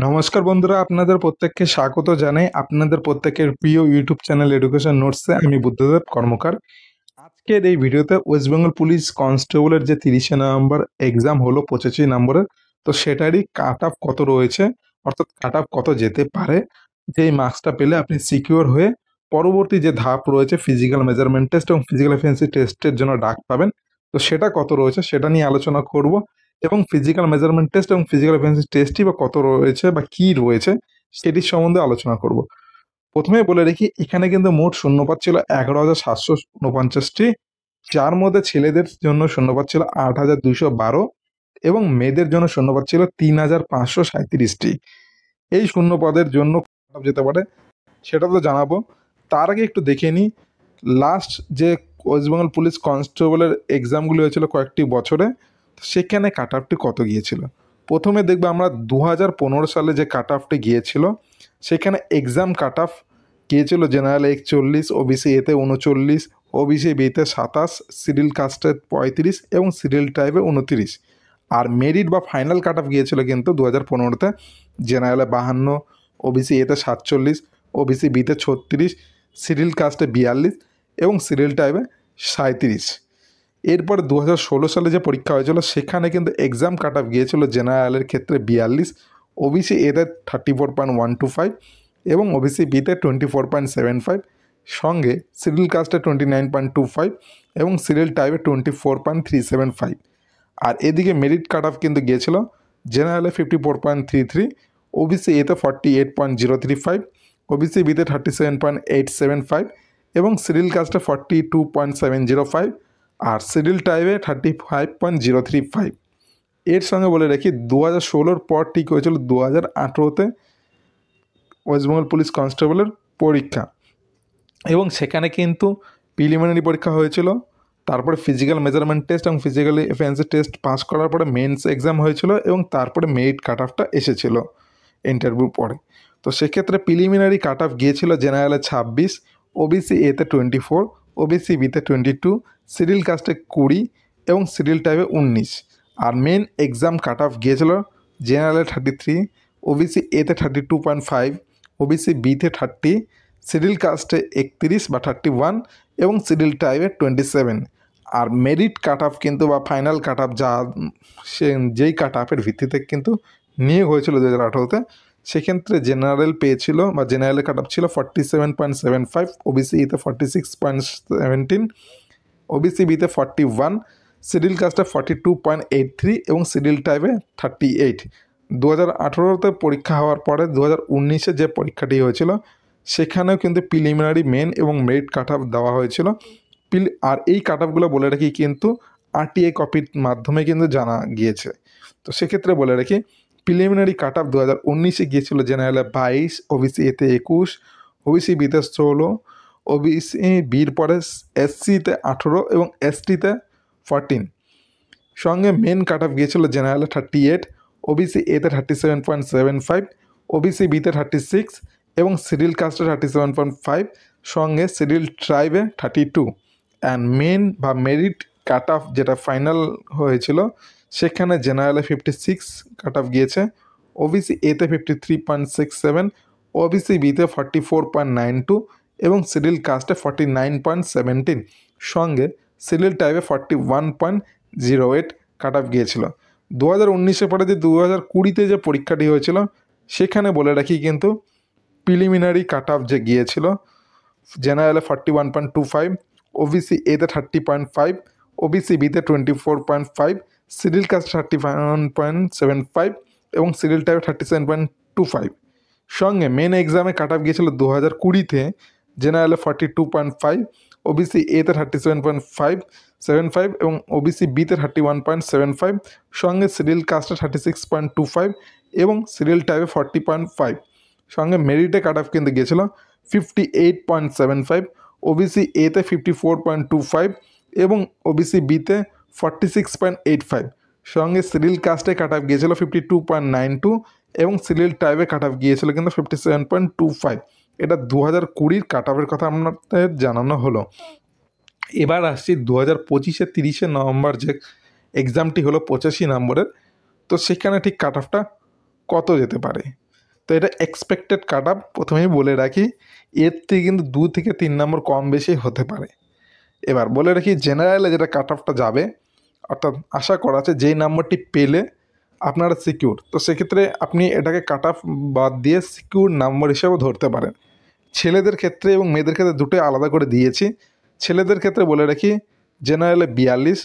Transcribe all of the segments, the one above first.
নমস্কার বন্ধুরা, আপনাদের প্রত্যেককে স্বাগত জানাই আপনাদের প্রত্যেকের প্রিয় ইউটিউব চ্যানেল এডুকেশন নোটসে। আমি বুদ্ধদেব কর্মকার। আজকের এই ভিডিওতে ওয়েস্ট বেঙ্গল পুলিশ কনস্টেবলের যে 30শে নভেম্বর এক্সাম হলো 25 নম্বরের, তো সেটারই কাট অফ কত রয়েছে, অর্থাৎ কাট অফ কত যেতে পারে, যেই মার্কসটা পেলে আপনি সিকিউর হয়ে পরবর্তী যে ধাপ রয়েছে ফিজিক্যাল মেজারমেন্ট টেস্ট এবং ফিজিক্যাল এফিসিয়েন্সি টেস্টের জন্য ডাক পাবেন, তো সেটা কত রয়েছে সেটা নিয়ে আলোচনা করব। এবং ফিজিক্যাল মেজারমেন্ট টেস্ট এবং ফিজিক্যাল এফিসিয়েন্সি টেস্টই বা কত রয়েছে বা কী রয়েছে সেটির সম্বন্ধে আলোচনা করব। প্রথমে বলে রেখি, এখানে কিন্তু মোট শূন্যপাত ছিল 11,749টি, যার মধ্যে ছেলেদের জন্য শূন্যপাত ছিল 8,212 এবং মেয়েদের জন্য শূন্যপাত ছিল 3,537টি। এই শূন্য পদের জন্য যেতে পারে সেটা তো জানাবো। তার আগে একটু দেখে নিই লাস্ট যে ওয়েস্ট বেঙ্গল পুলিশ কনস্টেবলের এক্সামগুলি হয়েছিল কয়েকটি বছরে, সেখানে কাট অফটি কত গিয়েছিল। প্রথমে দেখবো আমরা 2015 সালে যে কাট অফটি গিয়েছিল, সেখানে এক্সাম কাট অফ গিয়েছিল জেনারেল 41, ওবিসি এতে 39, ওবিসি বিতে 27, সিডিউল কাস্টে 35 এবং সিডিউল ট্রাইবে 29। আর মেরিট বা ফাইনাল কাট অফ গিয়েছিল কিন্তু 2015-তে জেনারেলে 52, ওবিসি এতে 47, ওবিসি বিতে 36, সিডিউল কাস্টে 42 এবং সিডিউল ট্রাইবে 37। এরপরে 2016 সালে যে পরীক্ষা হয়েছিল সেখানে কিন্তু এক্সাম কাট অফ গিয়েছিল জেনারেলের ক্ষেত্রে 42, ওবিসি এতে 34.125 এবং ওবিসি বিতে 24.75, সঙ্গে সিডিউল কাস্টে 29.25 এবং সিডিউল টাইপে 24.375। আর এদিকে মেরিট কাট অফ কিন্তু গিয়েছিল জেনারেলে 54.33, ওবিসি এতে 48.035, ওবিসি বিতে 37.875 এবং সিডিউল কাস্টে 42.705 আর সিডিউল টাইপে 35.035। এর সঙ্গে বলে রাখি 2016-র পর ঠিক হয়েছিল 2018-তে ওয়েস্ট বেঙ্গল পুলিশ কনস্টেবলের পরীক্ষা, এবং সেখানে কিন্তু প্রিলিমিনারি পরীক্ষা হয়েছিল, তারপরে ফিজিক্যাল মেজারমেন্ট টেস্ট এবং ফিজিক্যালি এফিসিয়েন্সি টেস্ট পাস করার পরে মেন্স এক্সাম হয়েছিল এবং তারপরে মেরিট কাট অফটা এসেছিল ইন্টারভিউ পরে। তো সেক্ষেত্রে প্রিলিমিনারি কাট অফ গিয়েছিল জেনারেলে 26, ওবিসি এতে 24, ওবিসি বিতে 22, সিডিউল কাস্টে 20 এবং সিডিউল টাইপে 19। আর মেন এক্সাম কাট অফ গিয়েছিল জেনারেলে 33, ওবিসি এতে 32.5, ওবিসি বিতে 30, সিডিউল কাস্টে 31 বা 31 এবং সিডিউল টাইপে 27। আর মেরিট কাট অফ কিন্তু বা ফাইনাল কাট অফ যেই কাট অফের ভিত্তিতে কিন্তু নিয়োগ হয়েছিল 2018-তে, সেক্ষেত্রে জেনারেল পেয়েছিল বা জেনারেলের কাট অফ ছিল 47.75, ওবিসি ইতে 46.17, ওবিসি বিতে 41, সিডিউল কাস্টে 42.83 এবং সিডিউল টাইপে 38। 2018-তে পরীক্ষা হওয়ার পরে 2019-এ যে পরীক্ষাটি হয়েছিল সেখানেও কিন্তু প্রিলিমিনারি, মেন এবং মেরিট কাট অফ দেওয়া হয়েছিল। আর এই কাট অফগুলো বলে রাখি কিন্তু আরটিআই কপির মাধ্যমে কিন্তু জানা গিয়েছে। তো সেক্ষেত্রে বলে রাখি প্রিলিমিনারি কাট অফ 2019-এ গিয়েছিল জেনারেলে 22, ওবিসি এতে 21, ওবিসি বিতে 16, ওবিসি বির পরে এসসিতে 18 এবং এসটিতে 14। সঙ্গে মেন কাট অফ গিয়েছিল জেনারেলে 38, ওবিসি এতে 37.75, ওবিসি বিতে 36 এবং সিডিউল কাস্টে 37.5, সঙ্গে সিডিউল ট্রাইবে 32। অ্যান্ড মেন বা মেরিট কাট অফ যেটা ফাইনাল হয়েছিল সেখানে জেনারেলে 56 কাট অফ গিয়েছে, ওবিসি এতে 53.67, ওবিসি বিতে 44.92 এবং সিডিউল কাস্টে 49.17, সঙ্গে সিডিউল টাইপে 41.08 কাট অফ গিয়েছিল। 2019-এ পরে যে 2020-তে যে পরীক্ষাটি হয়েছিল সেখানে বলে রাখি কিন্তু প্রিলিমিনারি কাট অফ যে গিয়েছিল জেনারেলে 41.25, ওবিসি এতে 30.5, ওবিসি বিতে 24.5, সিডিউল কাস্ট 31.75 এবং সিডিউল টাইপ 37.25। সঙ্গে মেন এক্সামে কাট অফ গিয়েছিল 2020-তে জেনারেলে 42.5, ওবিসি এতে 37.575 এবং ওবিসি বিতে 31.75, সঙ্গে সিডিউল কাস্টে 36.25 এবং সিডিউল টাইপে 40.5। সঙ্গে মেরিটে কাট অফ কিন্তু গিয়েছিল 58.75, ওবিসি এতে 54.25 এবং ওবিসি বিতে 46.85, সঙ্গে সিডিউল কাস্টে কাট অফ গিয়েছিল 52.92 এবং সিডিউল টাইপে কাট অফ গিয়েছিল কিন্তু 57.25। এটা 2020-র কাট অফের কথা আপনাদের জানানো হলো। এবার আসছি 2025-এ 30শে নভেম্বর যে এক্সামটি হলো 85 নম্বরের, তো সেখানে ঠিক কাট অফটা কত যেতে পারে। তো এটা এক্সপেক্টেড কাট আপ প্রথমেই বলে রাখি, এর থেকে কিন্তু 2 থেকে 3 নম্বর কম বেশি হতে পারে। এবার বলে রাখি জেনারেলে যেটা কাট অফটা যাবে, অর্থাৎ আশা করা আছে যেই নাম্বারটি পেলে আপনারা সিকিউর, তো সেক্ষেত্রে আপনি এটাকে কাট অফ বাদ দিয়ে সিকিউর নাম্বার হিসেবে ধরতে পারেন। ছেলেদের ক্ষেত্রে এবং মেয়েদের ক্ষেত্রে দুটোই আলাদা করে দিয়েছি। ছেলেদের ক্ষেত্রে বলে রাখি জেনারেলে 42,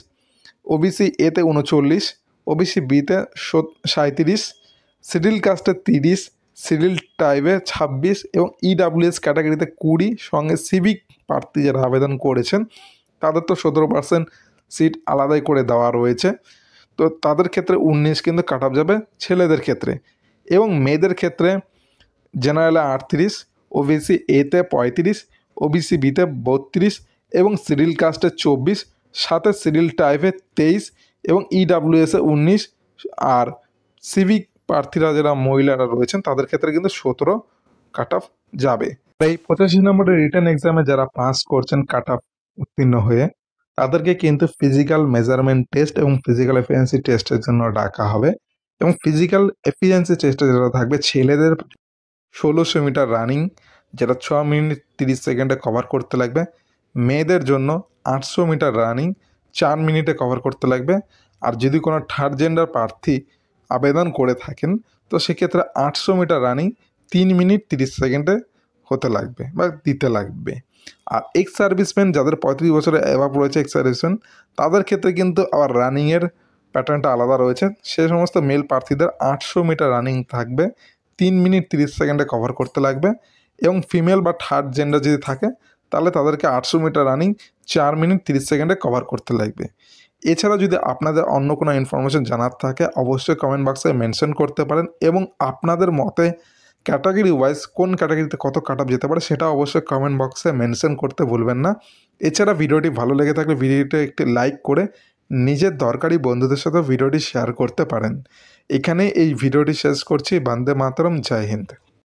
ওবিসি এতে 39, ওবিসি বিতে 37, শিডিউল কাস্টে 30, শিডিউল টাইপে 26 এবং ইডাব্লিউএস ক্যাটাগরিতে 20, সঙ্গে সিভিক প্রার্থী যারা আবেদন করেছেন তাদের তো 17% সিট আলাদাই করে দেওয়া রয়েছে। তো তাদের ক্ষেত্রে 19 কিন্তু কাট অফ যাবে ছেলেদের ক্ষেত্রে। এবং মেয়েদের ক্ষেত্রে জেনারেলে 38, ওবিসি এতে 35, ওবিসি বিতে 32 এবং শিডিউল কাস্টে 24, সাথে শিডিউল টাইপে 23 এবং ইডাব্লিউএসে 19, আর সিভিক প্রার্থীরা যারা মহিলারা রয়েছেন তাদের ক্ষেত্রে কিন্তু 17 কাট অফ যাবে। এই 85 নম্বরের রিটেন এক্সামে যারা পাস করছেন কাট অফ উত্তীর্ণ হয়ে, তাদেরকে কিন্তু ফিজিক্যাল মেজারমেন্ট টেস্ট এবং ফিজিক্যাল এফিসিয়েন্সি টেস্টের জন্য ডাকা হবে। এবং ফিজিক্যাল এফিসিয়েন্সি টেস্টে যেটা থাকবে, ছেলেদের 1600 মিটার রানিং যেটা 6 মিনিট 30 সেকেন্ডে কভার করতে লাগবে, মেয়েদের জন্য 800 মিটার রানিং 4 মিনিটে কভার করতে লাগবে। আর যদি কোনো থার্ড জেন্ডার প্রার্থী আবেদন করে থাকেন তো সেক্ষেত্রে 800 মিটার রানিং 3 মিনিট 30 সেকেন্ডে হতে লাগবে বা দিতে লাগবে। আর এক্স সার্ভিসম্যান যাদের 35 বছরের অ্যাভাব রয়েছে এক্স সার্ভিসম্যান, তাদের ক্ষেত্রে কিন্তু আবার রানিংয়ের প্যাটার্নটা আলাদা রয়েছে। সে সমস্ত মেল প্রার্থীদের 800 মিটার রানিং থাকবে, 3 মিনিট 30 সেকেন্ডে কভার করতে লাগবে। এবং ফিমেল বা থার্ড জেন্ডার যদি থাকে তাহলে তাদেরকে 800 মিটার রানিং 4 মিনিট 30 সেকেন্ডে কভার করতে লাগবে। এছাড়া যদি আপনাদের অন্য কোনো ইনফরমেশন জানার থাকে অবশ্যই কমেন্ট বক্সে মেনশন করতে পারেন, এবং আপনাদের মতে ক্যাটাগরি ওয়াইজ কোন ক্যাটাগরিতে কত কাট অফ যেতে পারে সেটা অবশ্যই কমেন্ট বক্সে মেনশন করতে ভুলবেন না। এছাড়া ভিডিওটি ভালো লেগে থাকলে ভিডিওটি একটি লাইক করে নিজের দরকারি বন্ধুদের সাথে ভিডিওটি শেয়ার করতে পারেন। এখানে এই ভিডিওটি শেষ করছি। বন্দে মাতরম, জয় হিন্দ।